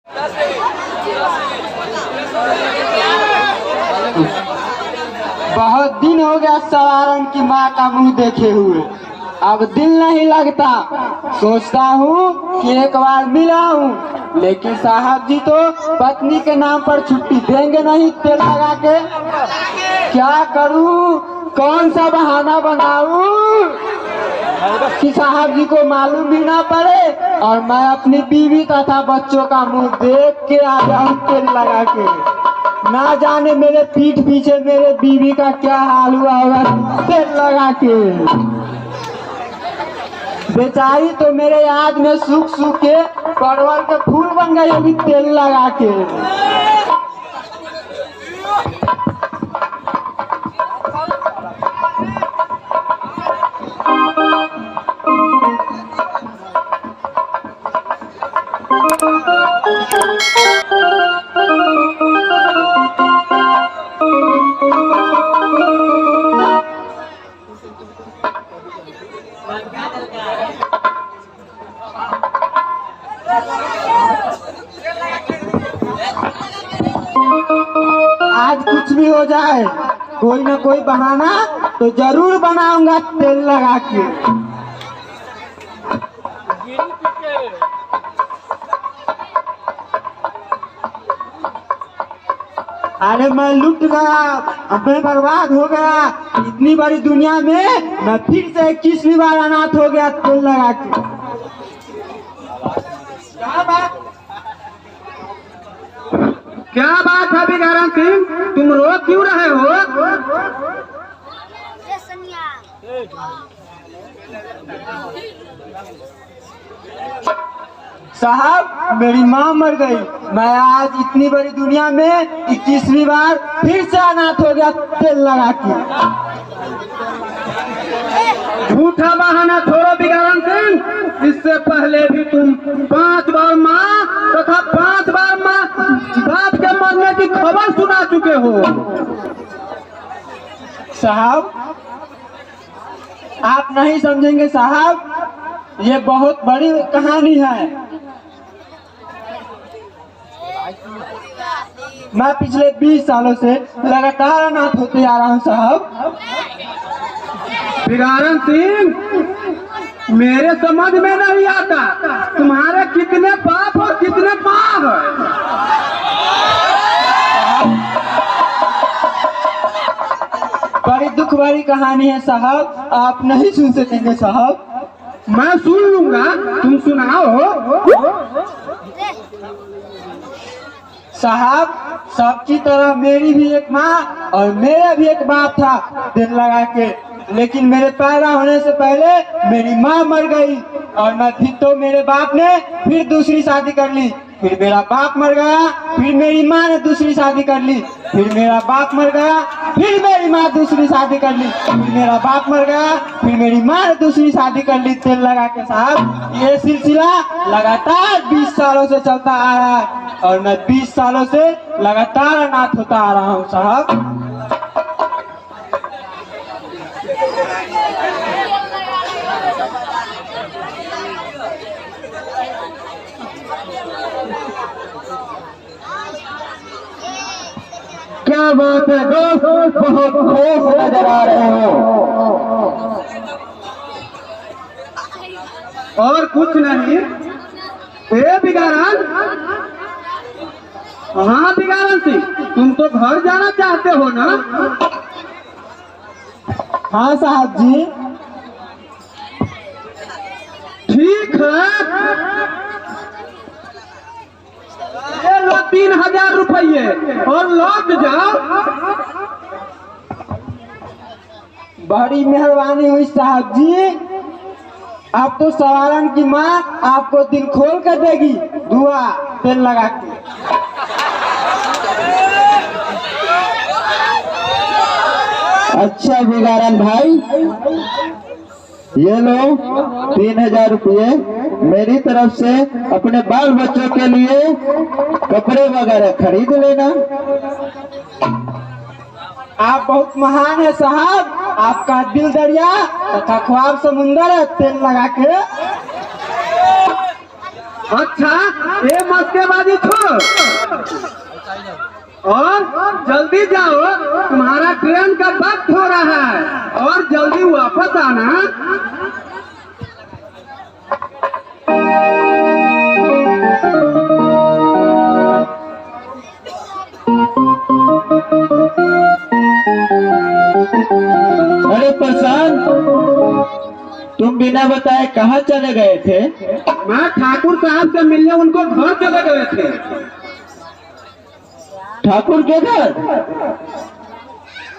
बहुत दिन हो गया सवारन की माँ का मुंह देखे हुए, अब दिल नहीं लगता। सोचता हूँ कि एक बार मिला हूँ, लेकिन साहब जी तो पत्नी के नाम पर छुट्टी देंगे नहीं तेल लगा के। क्या करूँ, कौन सा बहाना बनाऊँ कि साहब जी को मालूम भी ना पड़े और मैं अपनी बीवी तथा बच्चों का मुंह देख के आ जाऊँ तेल लगा के। ना जाने मेरे पीठ पीछे मेरे बीवी का क्या हाल हुआ होगा तेल लगा के। बेचारी तो मेरे याद में सूख सूख के परवल के फूल बन गई होगी तेल लगा के। आज कुछ भी हो जाए, कोई ना कोई बहाना तो जरूर बनाऊंगा तेल लगा के। अरे मैं लुट गया, अब मैं बर्बाद हो गया। इतनी बड़ी दुनिया में मैं फिर से 21वीं बार अनाथ हो गया तेल लगा के। क्या बात है बिगारन सिंह, तुम रो क्यों रहे हो? साहब मेरी माँ मर गई, मैं आज इतनी बड़ी दुनिया में 21वीं बार फिर से अनाथ हो गया तेल लगा के। झूठा बहाना छोड़ो बिगारन सिंह, इससे पहले भी तुम 5 बार माँ तथा 5 बार माँ बाप के मरने की खबर सुना चुके हो। साहब आप नहीं समझेंगे साहब, ये बहुत बड़ी कहानी है। मैं पिछले 20 सालों से लगातार अनाथ होते आ रहा हूँ साहब। बिगारन सिंह मेरे समझ में नहीं आता, तुम्हारे कितने बाप और कितने माँ हैं? बड़ी दुख भरी कहानी है साहब, आप नहीं सुन सकेंगे साहब। मैं सुन लूंगा, तुम सुनाओ। साहब सबकी तरह मेरी भी एक माँ और मेरा भी एक बाप था दिल लगा के, लेकिन मेरे पैदा होने से पहले मेरी माँ मर गई और मैं फिर तो मेरे बाप ने फिर दूसरी शादी कर ली। फिर मेरा बाप मर गया, फिर मेरी माँ ने दूसरी शादी कर ली। फिर मेरा बाप मर गया, फिर मेरी माँ दूसरी शादी कर ली। फिर मेरा बाप मर गया, फिर मेरी माँ ने दूसरी शादी कर ली तेल लगा के। साहब ये सिलसिला लगातार 20 सालों से चलता आ रहा है और मैं 20 सालों से लगातार अनाथ होता आ रहा हूँ साहब। क्या बात है दोस्त, बहुत खुश नजर आ रहे हो। और कुछ नहीं। ए बिगारन, हाँ बिगारन सिंह, तुम तो घर जाना चाहते हो ना? हाँ साहब जी। ठीक है, ये लो 3000 रुपये और लौट जाओ। बड़ी मेहरबानी हुई साहब जी, अब तो सवारन की माँ आपको दिल खोल कर देगी दुआ तेल लगा के। अच्छा बिगारन भाई, ये लो 3000 रुपये मेरी तरफ से अपने बाल बच्चों के लिए कपड़े वगैरह खरीद लेना। आप बहुत महान है साहब, आपका दिल दरिया तथा ख्वाब समुंदर है तेल लगा के। अच्छा, ये मस्केबाजी छोड़ और जल्दी जाओ, तुम्हारा ट्रेन का वक्त हो रहा है और जल्दी वापस आना। अरे प्रशांत, तुम बिना बताए कहाँ चले गए थे? मैं ठाकुर साहब से मिलने उनको घर चले गए थे। ठाकुर के घर?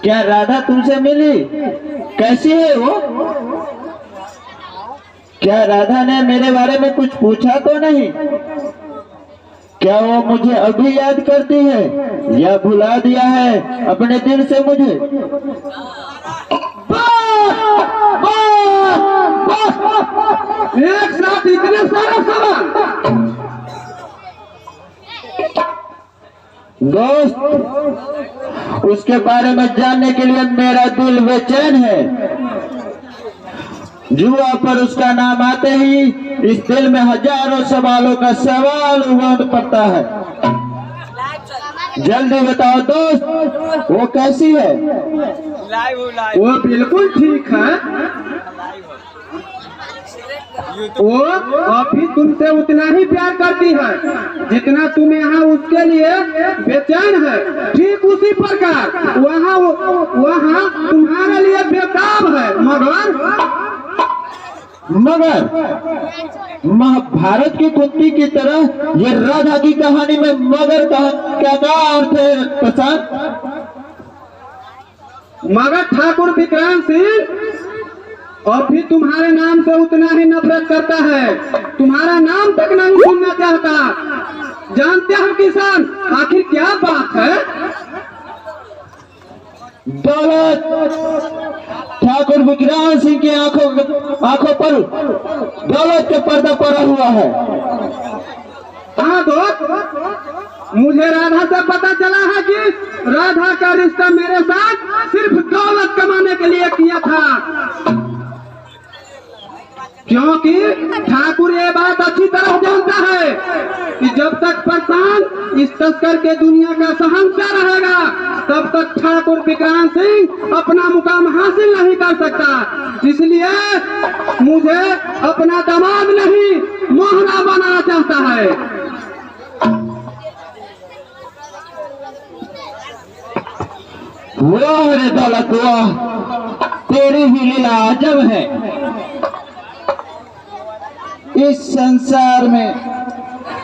क्या राधा तुमसे मिली? कैसी है वो? क्या राधा ने मेरे बारे में कुछ पूछा तो नहीं? क्या वो मुझे अभी याद करती है या भुला दिया है अपने दिल से मुझे? एक साथ इतने सारे सवाल। दोस्त, उसके बारे में जानने के लिए मेरा दिल बेचैन है। जुआ पर उसका नाम आते ही इस दिल में हजारों सवालों का सवाल उमड़ पड़ता है। जल्दी बताओ दोस्त, वो कैसी है? वो बिल्कुल ठीक है। वो अभी तुमसे उतना ही प्यार करती है जितना तुम यहाँ उसके लिए बेचैन है। ठीक उसी प्रकार वहाँ तुम्हारे लिए बेताब है। मगर महाभारत की कुंती की तरह ये राधा की कहानी में मगर का क्या अर्थ है प्रशांत? मगर ठाकुर विक्रांत सिंह अभी तुम्हारे नाम से उतना ही नफरत करता है, तुम्हारा नाम तक नहीं सुनना चाहता। जानते हो किसान, आखिर क्या बात है? दौलत, ठाकुर विक्रांत सिंह की आंखों पर दौलत का पर्दा पड़ा हुआ है। हाँ दोस्त, मुझे राधा से पता चला है कि राधा का रिश्ता मेरे साथ सिर्फ दौलत कमाने के लिए किया था, क्योंकि ठाकुर ये बात अच्छी तरह जानता है कि जब तक प्रशांत इस तस्कर के दुनिया का शहंशाह रहेगा तब तक ठाकुर विक्रांत सिंह अपना मुकाम हासिल नहीं कर सकता। इसलिए मुझे अपना दामाद नहीं मोहरा बनाना चाहता है। वाह रे दौलत वाह, तेरी भी लीला अजब है। इस संसार में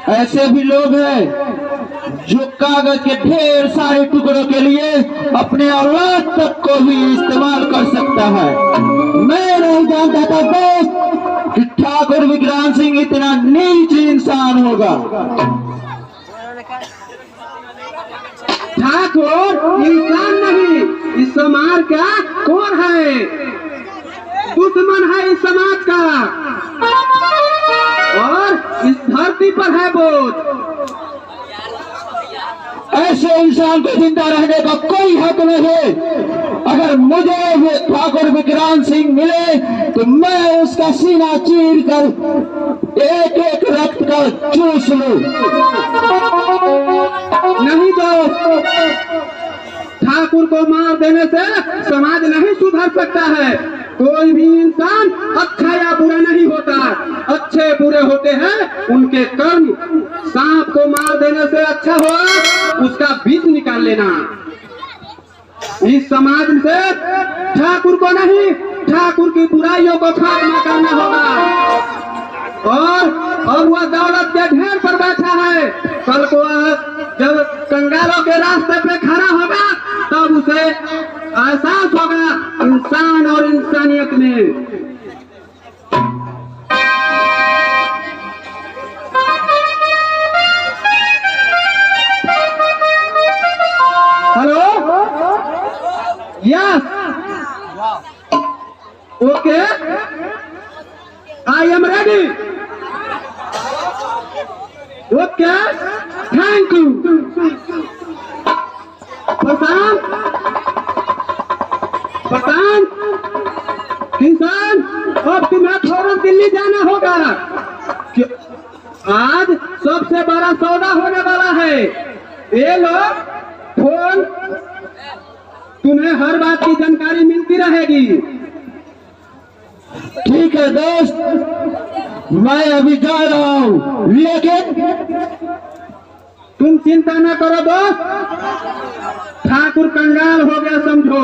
ऐसे भी लोग हैं जो कागज के ढेर सारे टुकड़ों के लिए अपने औलाद तक को भी इस्तेमाल कर सकता है। मैं नहीं जानता था दोस्त कि ठाकुर विक्रांत सिंह इतना नीच इंसान होगा। ठाकुर इंसान नहीं, इस समाज का कोर है, दुश्मन है इस समाज का और इस धरती पर है बोझ। ऐसे इंसान को जिंदा रहने का कोई हक नहीं है। अगर मुझे ठाकुर विक्रांत सिंह मिले तो मैं उसका सीना चीर कर एक एक रक्त का चूस लूं। नहीं दोस्त, ठाकुर को मार देने से समाज नहीं सुधर सकता है। कोई भी इंसान अच्छा या बुरा नहीं होता, अच्छे बुरे होते हैं उनके कर्म। सांप को मार देने से अच्छा हो उसका विष निकाल लेना। इस समाज से ठाकुर को नहीं, ठाकुर की बुराइयों को खात्मा करना होगा। और अब वह दौलत के ढेर पर बैठा है, कल को जब कंगालों के रास्ते पे खड़ा होगा तब उसे एहसास होगा इंसान और इंसानियत में। Hello, yes, okay, I am ready. Okay, thank you. Prashant, किसान, अब तुम्हें फौरन दिल्ली जाना होगा। आज सबसे बड़ा सौदा होने वाला है। ये लो फोन, तुम्हें हर बात की जानकारी मिलती रहेगी। ठीक है दोस्त, मैं अभी जा रहा हूँ, लेकिन तुम चिंता न करो दोस्त, ठाकुर कंगाल हो गया समझो।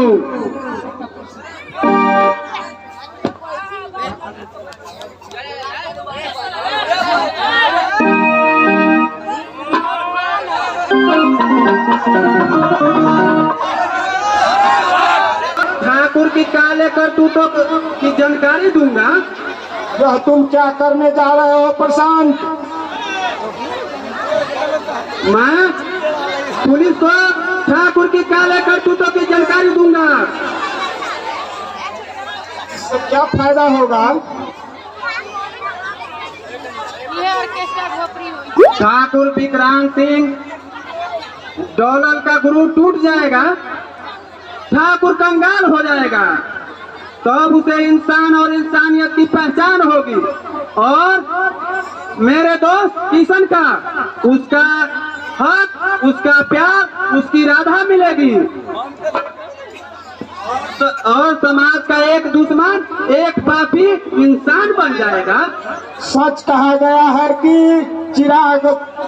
ठाकुर की काले करतूतों की जानकारी दूंगा। यह तुम क्या करने जा रहे हो प्रशांत? मैं पुलिस को ठाकुर की काले करतूतों की जानकारी दूंगा। इससे क्या फायदा होगा? ठाकुर विक्रांत सिंह डॉलर का गुरु टूट जाएगा, ठाकुर कंगाल हो जाएगा, तब उसे इंसान और इंसानियत की पहचान होगी। और मेरे दोस्त किशन का, उसका हक, उसका प्यार, उसकी राधा मिलेगी। और समाज का एक दुश्मन, एक पापी इंसान बन जाएगा। सच कहा गया है कि चिराग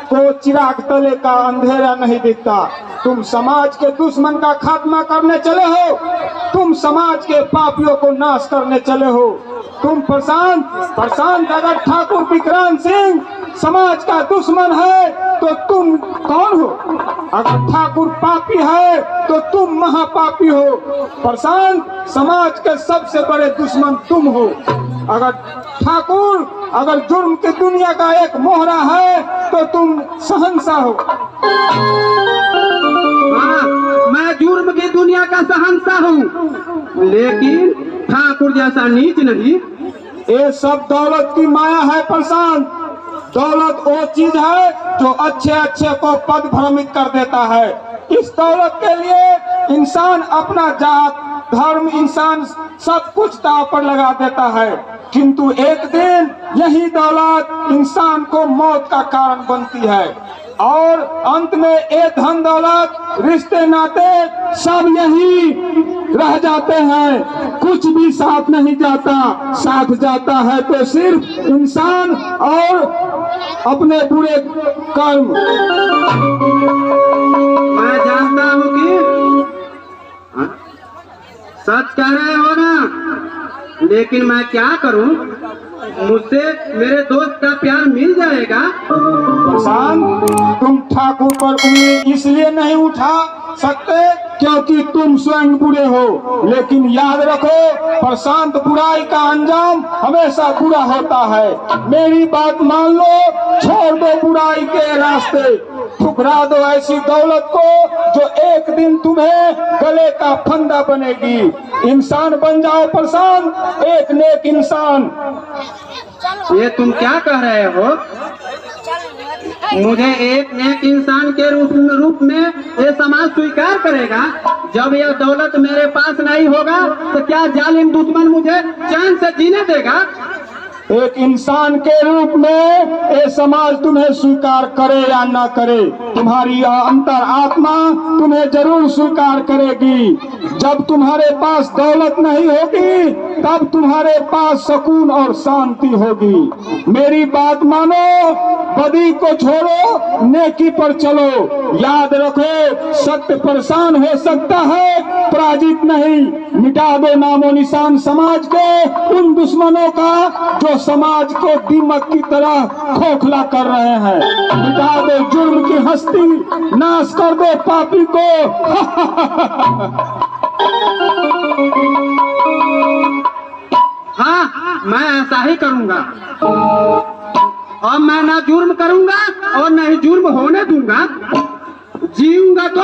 को चिराग तले का अंधेरा नहीं दिखता। तुम समाज के दुश्मन का खात्मा करने चले हो, तुम समाज के पापियों को नाश करने चले हो। तुम प्रशांत अगर ठाकुर विक्रांत सिंह समाज का दुश्मन है तो तुम कौन हो? अगर ठाकुर पापी है तो तुम महापापी हो। प्रशांत, समाज के सबसे बड़े दुश्मन तुम हो। अगर ठाकुर अगर जुर्म की दुनिया का एक मोहरा है तो तुम शहंशाह हो। मैं जुर्म की दुनिया का शहंशाह हूँ, लेकिन ठाकुर जैसा नीच नहीं। ये सब दौलत की माया है प्रशांत। दौलत वो चीज है जो अच्छे अच्छे को पद भ्रमित कर देता है। इस दौलत के लिए इंसान अपना जात, धर्म, इंसान सब कुछ दांव पर लगा देता है, किंतु एक दिन यही दौलत इंसान को मौत का कारण बनती है। और अंत में ये धन दौलत, रिश्ते नाते सब यही रह जाते हैं, कुछ भी साथ नहीं जाता। साथ जाता है तो सिर्फ इंसान और अपने बुरे कर्म। मैं जानता हूँ कि सच कह रहे हो ना, लेकिन मैं क्या करूँ? मुझसे मेरे दोस्त का प्यार मिल जाएगा। प्रशांत, तुम ठाकुर पर उंगली इसलिए नहीं उठा सकते क्योंकि तुम स्वयं बुरे हो, लेकिन याद रखो प्रशांत, बुराई का अंजाम हमेशा बुरा होता है। मेरी बात मान लो, छोड़ दो बुराई के रास्ते, ठुकरा दो ऐसी दौलत को जो एक दिन तुम्हें गले का फंदा बनेगी। इंसान बन जाओ प्रशांत, एक नेक इंसान। ये तुम क्या कह रहे हो? मुझे एक नेक इंसान के रूप में ये समाज स्वीकार करेगा? जब यह दौलत मेरे पास नहीं होगा तो क्या जालिम दुश्मन मुझे चैन से जीने देगा? एक इंसान के रूप में ये समाज तुम्हें स्वीकार करे या ना करे, तुम्हारी अंतर आत्मा तुम्हें जरूर स्वीकार करेगी। जब तुम्हारे पास दौलत नहीं होगी तब तुम्हारे पास सुकून और शांति होगी। मेरी बात मानो, बदी को छोड़ो, नेकी पर चलो। याद रखो, सत्य परेशान हो सकता है, पराजित नहीं। मिटा दो नामो निशान समाज के उन दुश्मनों का जो समाज को दीमक की तरह खोखला कर रहे हैं। मिटा दो जुर्म की हस्ती, नाश कर दो पापी को। हाँ, मैं ऐसा ही करूँगा। और मैं ना जुर्म करूँगा और न ही जुर्म होने दूंगा। जीऊंगा तो